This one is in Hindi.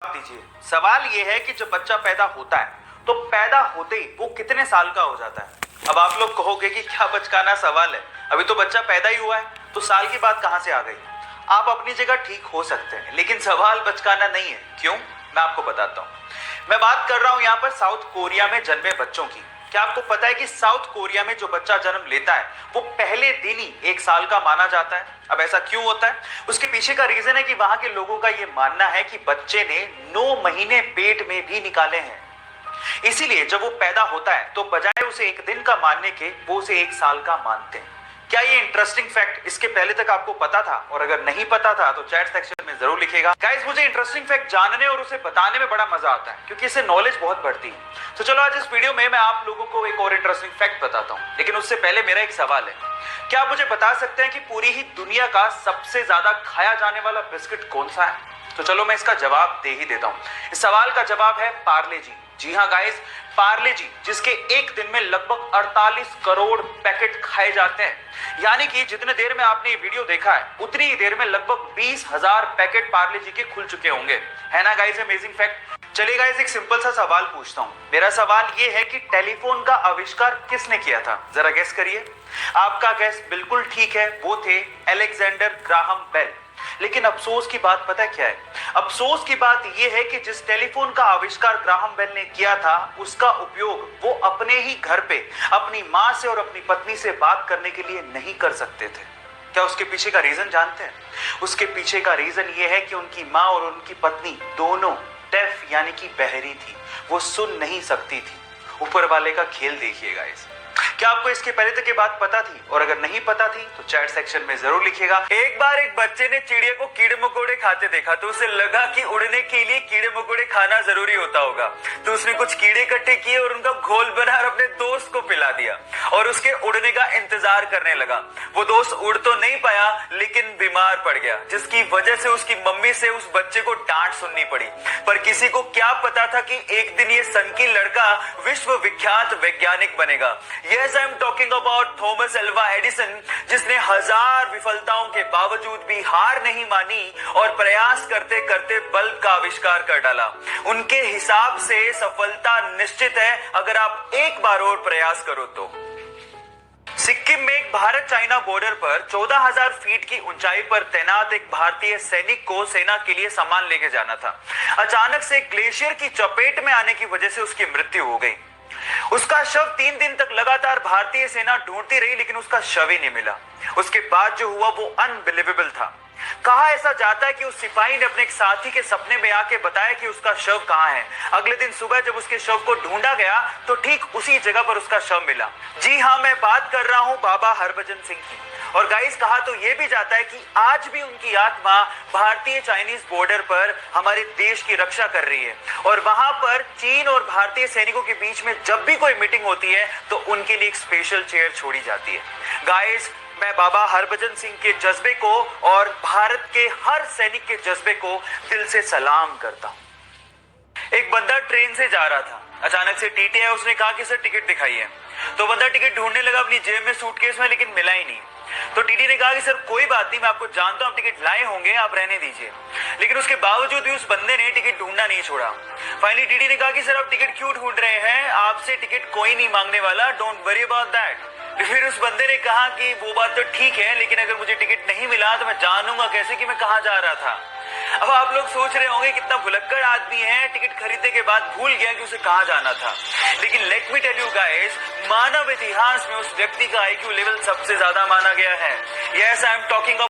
दीजिए। सवाल ये है कि जब बच्चा पैदा होता है तो पैदा होते ही वो कितने साल का हो जाता है। अब आप लोग कहोगे कि क्या बचकाना सवाल है, अभी तो बच्चा पैदा ही हुआ है तो साल की बात कहां से आ गई। आप अपनी जगह ठीक हो सकते हैं लेकिन सवाल बचकाना नहीं है। क्यों, मैं आपको बताता हूं। मैं बात कर रहा हूं यहां पर साउथ कोरिया में जन्मे बच्चों की। क्या आपको पता है कि साउथ कोरिया में जो बच्चा जन्म लेता है वो पहले दिन ही 1 साल का माना जाता है। अब ऐसा क्यों होता है, उसके पीछे का रीजन है कि वहां के लोगों का यह मानना है कि बच्चे ने 9 महीने पेट में भी निकाले हैं। इसीलिए जब वो पैदा होता है तो बजाय उसे 1 दिन का मानने के वो उसे 1 साल का मानते हैं। क्या ये इंटरेस्टिंग फैक्ट इसके पहले तक आपको पता था, और अगर नहीं पता था तो चैट सेक्शन में जरूर लिखेगा। गाइस, मुझे इंटरेस्टिंग फैक्ट जानने और उसे बताने में बड़ा मजा आता है क्योंकि इससे नॉलेज बहुत बढ़ती है। तो चलो आज इस वीडियो में मैं आप लोगों को एक और इंटरेस्टिंग फैक्ट बताता हूं, लेकिन उससे पहले मेरा एक सवाल है। क्या आप मुझे बता सकते हैं कि पूरी ही दुनिया का सबसे ज्यादा खाया जाने वाला बिस्किट कौन सा है? तो चलो मैं इसका जवाब दे ही देता हूं। इस सवाल का जवाब है पार्ले जी। जी हाँ गाइस, पार्ले जी, जिसके एक दिन में लगभग 48 करोड़ पैकेट खाए जाते हैं। यानी कि जितने देर में आपने ये वीडियो देखा है उतनी ही देर में लगभग 20,000 पैकेट पार्ले जी के खुल चुके होंगे। है ना गाइस अमेजिंग फैक्ट। चलिए गाइस, एक सिंपल सा सवाल पूछता हूं। मेरा सवाल ये है कि टेलीफोन का आविष्कार किसने किया था? जरा गेस करिए। आपका गेस बिल्कुल ठीक है, वो थे अलेक्जेंडर ग्राहम बेल। लेकिन अफसोस की बात पता है क्या है? अफसोस की बात यह है कि जिस टेलीफोन का आविष्कार ग्राहम बेल ने किया था उसका उपयोग वो अपने ही घर पे अपनी मां से और अपनी पत्नी से बात करने के लिए नहीं कर सकते थे। क्या उसके पीछे का रीजन जानते हैं? उसके पीछे का रीजन ये है कि उनकी मां और उनकी पत्नी दोनों डेफ यानी कि बहरी थी, वो सुन नहीं सकती थी। ऊपर वाले का खेल देखिएगा इस। क्या आपको इसके पहले तक ये बात पता थी, और अगर नहीं पता थी तो चैट सेक्शन में जरूर लिखिएगा। एक बार एक बच्चे ने चिड़िया को कीड़े मकोड़े खाते देखा तो उसे लगा कि उड़ने के लिए कीड़े मकोड़े खाना जरूरी होता होगा। तो उसने कुछ कीड़े इकट्ठे किए और उनका घोल बनाकर अपने दोस्त को पिला दिया और उसके उड़ने का इंतजार करने लगा। वो दोस्त उड़ तो नहीं पाया लेकिन बीमार पड़ गया, जिसकी वजह से उसकी मम्मी से उस बच्चे को डांट सुननी पड़ी। पर किसी को क्या पता था कि एक दिन ये सनकी लड़का विश्व विख्यात वैज्ञानिक बनेगा। Yes, I am talking about Thomas Alva Edison, जिसने 1000 विफलताओं के बावजूद भी हार नहीं मानी और प्रयास करते करते बल्ब का आविष्कार कर डाला। उनके हिसाब से सफलता निश्चित है अगर आप एक बार और प्रयास करो तो। सिक्किम में एक भारत चाइना बॉर्डर पर 14,000 फीट की ऊंचाई पर तैनात एक भारतीय सैनिक को सेना के लिए सामान लेके जाना था। अचानक से ग्लेशियर की चपेट में आने की वजह से उसकी मृत्यु हो गई। उसका शव 3 दिन तक लगातार भारतीय सेना ढूंढती रही लेकिन उसका शव ही नहीं मिला। उसके बाद जो हुआ वो अनबिलीवेबल था। कहा ऐसा जाता है कि उस सिपाही ने अपने एक साथी के सपने में आके बताया कि उसका शव कहां है। अगले दिन सुबह जब उसके शव को ढूंढा गया तो ठीक उसी जगह पर उसका शव मिला। जी हां, मैं बात कर रहा हूं बाबा हरभजन सिंह की। और गाइस, कहा तो यह भी जाता है कि आज भी उनकी आत्मा भारतीय चाइनीज बॉर्डर पर हमारे देश की रक्षा कर रही है। और वहां पर चीन और भारतीय सैनिकों के बीच में जब भी कोई मीटिंग होती है तो उनके लिए एक स्पेशल चेयर छोड़ी जाती है। गाइस, मैं बाबा हरभजन सिंह के जज्बे को और भारत के हर सैनिक के जज्बे को दिल से सलाम करता हूं। एक बंदा ट्रेन से जा रहा था, अचानक से टीटी आया। उसने कहा कि सर टिकट दिखाइए। तो बंदा टिकट ढूंढने लगा अपनी जेब में, सूटकेस में, लेकिन मिला ही नहीं। तो टीटी ने कहा कि सर कोई बात नहीं, मैं आपको जानता हूं, आप टिकट लाए होंगे, आप रहने दीजिए। लेकिन उसके बावजूद भी उस बंदे ने टिकट ढूंढना नहीं छोड़ा। फाइनली टीटी ने कहा कि सर आप टिकट क्यों ढूंढ रहे हैं, आपसे टिकट कोई नहीं मांगने वाला, डोंट वरी अबाउट दैट। फिर उस बंदे ने कहा कि वो बात तो ठीक है, लेकिन अगर मुझे टिकट नहीं मिला तो मैं जानूंगा कैसे कि मैं कहां जा रहा था। अब आप लोग सोच रहे होंगे कितना भुलक्कड़ आदमी है, टिकट खरीदने के बाद भूल गया कि उसे कहां जाना था। लेकिन let me tell you guys, मानव इतिहास में उस व्यक्ति का आईक्यू लेवल सबसे ज्यादा माना गया है। Yes, I am talking